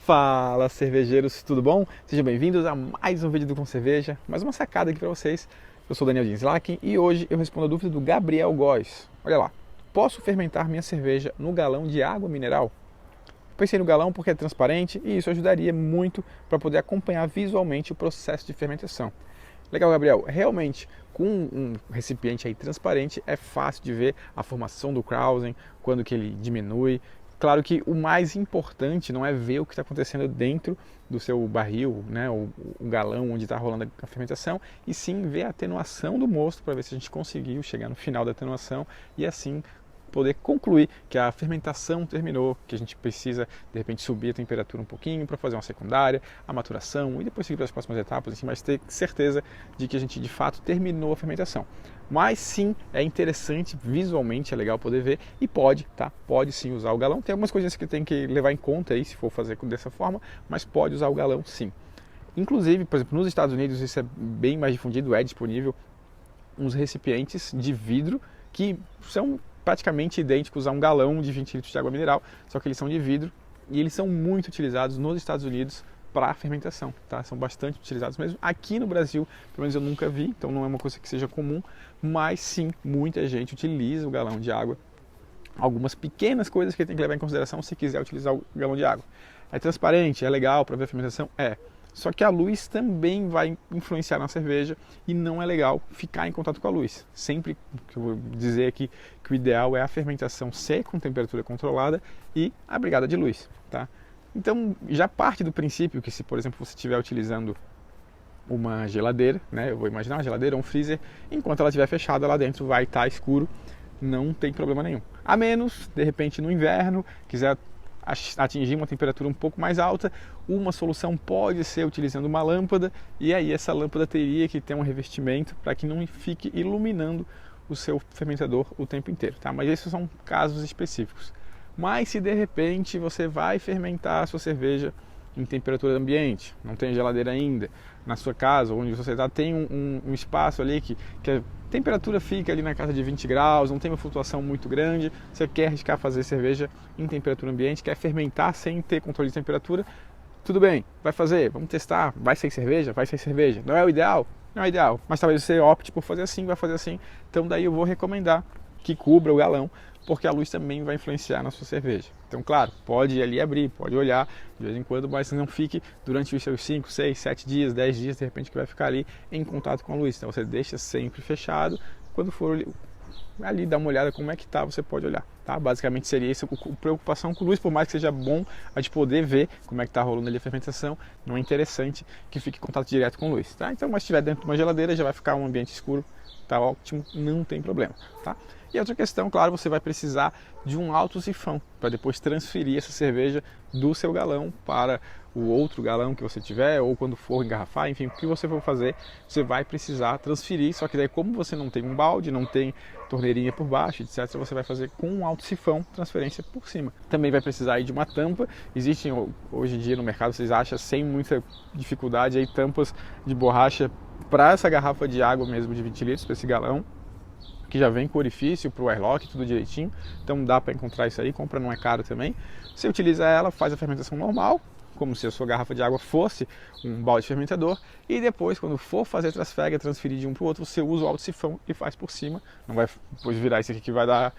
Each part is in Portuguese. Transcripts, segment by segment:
Fala, cervejeiros, tudo bom? Sejam bem-vindos a mais um vídeo do Com Cerveja, mais uma sacada aqui para vocês. Eu sou Daniel Dinslakin e hoje eu respondo a dúvida do Gabriel Góes. Olha lá, posso fermentar minha cerveja no galão de água mineral? Pensei no galão porque é transparente e isso ajudaria muito para poder acompanhar visualmente o processo de fermentação. Legal, Gabriel, realmente com um recipiente aí transparente é fácil de ver a formação do krausen, quando que ele diminui. Claro que o mais importante não é ver o que está acontecendo dentro do seu barril, né, o galão onde está rolando a fermentação, e sim ver a atenuação do mosto para ver se a gente conseguiu chegar no final da atenuação e assim poder concluir que a fermentação terminou, que a gente precisa de repente subir a temperatura um pouquinho para fazer uma secundária, a maturação e depois seguir para as próximas etapas, assim, mas ter certeza de que a gente de fato terminou a fermentação. Mas sim, é interessante, visualmente é legal poder ver e pode sim usar o galão. Tem algumas coisinhas que tem que levar em conta aí se for fazer dessa forma, mas pode usar o galão sim. Inclusive, por exemplo, nos Estados Unidos isso é bem mais difundido, é disponível uns recipientes de vidro que são praticamente idênticos a um galão de 20 litros de água mineral, só que eles são de vidro e eles são muito utilizados nos Estados Unidos para fermentação, tá? São bastante utilizados mesmo. Aqui no Brasil, pelo menos eu nunca vi, então não é uma coisa que seja comum, mas sim, muita gente utiliza o galão de água. Algumas pequenas coisas que tem que levar em consideração se quiser utilizar o galão de água. É transparente, é legal para ver a fermentação? É. Só que a luz também vai influenciar na cerveja e não é legal ficar em contato com a luz. Sempre que eu vou dizer aqui que o ideal é a fermentação ser com temperatura controlada e abrigada de luz, tá? Então já parte do princípio que se, por exemplo, você estiver utilizando uma geladeira, né? Eu vou imaginar uma geladeira ou um freezer, enquanto ela estiver fechada lá dentro vai estar escuro, não tem problema nenhum. A menos, de repente no inverno, quiser atingir uma temperatura um pouco mais alta, uma solução pode ser utilizando uma lâmpada e aí essa lâmpada teria que ter um revestimento para que não fique iluminando o seu fermentador o tempo inteiro, tá? Mas esses são casos específicos. Mas se de repente você vai fermentar a sua cerveja em temperatura ambiente, não tem geladeira ainda, na sua casa, onde você está, tem um espaço ali que a temperatura fica ali na casa de 20 graus, não tem uma flutuação muito grande, você quer arriscar fazer cerveja em temperatura ambiente, quer fermentar sem ter controle de temperatura, tudo bem, vai fazer, vamos testar, vai sair cerveja? Vai sair cerveja. Não é o ideal? Não é o ideal, mas talvez você opte por fazer assim, vai fazer assim, então daí eu vou recomendar que cubra o galão, porque a luz também vai influenciar na sua cerveja. Então, claro, pode ir ali abrir, pode olhar de vez em quando, mas não fique durante os seus 5, 6, 7 dias, 10 dias, de repente que vai ficar ali em contato com a luz. Então você deixa sempre fechado, quando for ali dar uma olhada como é que tá, você pode olhar, tá? Basicamente seria isso, a preocupação com luz, por mais que seja bom a gente poder ver como é que tá rolando ali a fermentação, não é interessante que fique em contato direto com luz, tá? Então, mas se estiver dentro de uma geladeira, já vai ficar um ambiente escuro, tá ótimo, não tem problema, tá? E outra questão, claro, você vai precisar de um alto sifão para depois transferir essa cerveja do seu galão para o outro galão que você tiver, ou quando for engarrafar, enfim, o que você for fazer, você vai precisar transferir, só que daí como você não tem um balde, não tem torneirinha por baixo, etc, você vai fazer com um alto sifão, transferência por cima. Também vai precisar aí de uma tampa, existem hoje em dia no mercado, vocês acham sem muita dificuldade aí tampas de borracha para essa garrafa de água mesmo de 20 litros, para esse galão, que já vem com orifício para o airlock, tudo direitinho, então dá para encontrar isso aí, compra, não é caro também. Você utiliza ela, faz a fermentação normal, como se a sua garrafa de água fosse um balde fermentador, e depois, quando for fazer transferir de um para o outro, você usa o alto sifão e faz por cima, não vai depois virar isso aqui que vai dar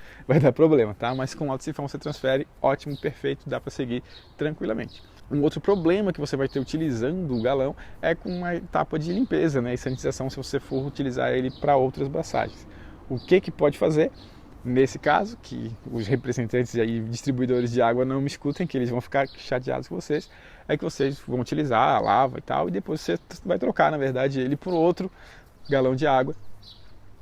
problema, tá? Mas com o alto sifão você transfere, ótimo, perfeito, dá para seguir tranquilamente. Um outro problema que você vai ter utilizando o galão é com uma etapa de limpeza, né, e sanitização se você for utilizar ele para outras braçagens. O que pode fazer nesse caso, que os representantes e distribuidores de água não me escutem, que eles vão ficar chateados com vocês, é que vocês vão utilizar a lava e tal, e depois você vai trocar, na verdade, ele por outro galão de água.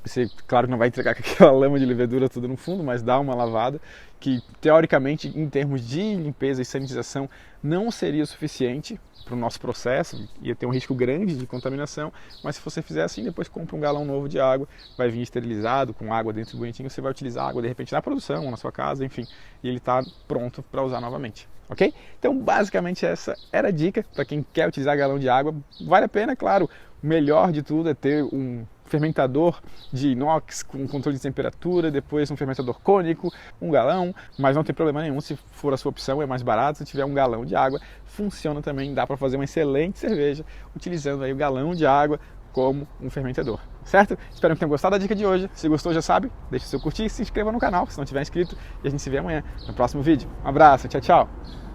Você, claro, não vai entregar com aquela lama de levedura tudo no fundo, mas dá uma lavada, que teoricamente, em termos de limpeza e sanitização, não seria suficiente para o nosso processo, ia ter um risco grande de contaminação, mas se você fizer assim, depois compra um galão novo de água, vai vir esterilizado, com água dentro bonitinho, você vai utilizar a água de repente na produção, ou na sua casa, enfim, e ele está pronto para usar novamente. Ok? Então, basicamente, essa era a dica para quem quer utilizar galão de água. Vale a pena, claro. O melhor de tudo é ter um fermentador de inox com controle de temperatura, depois um fermentador cônico, 1 galão, mas não tem problema nenhum se for a sua opção, é mais barato, se tiver 1 galão de água, funciona também, dá para fazer uma excelente cerveja utilizando aí o galão de água como um fermentador, certo? Espero que tenham gostado da dica de hoje. Se gostou, já sabe, deixa o seu curtir e se inscreva no canal se não tiver inscrito, e a gente se vê amanhã no próximo vídeo. Um abraço, tchau, tchau!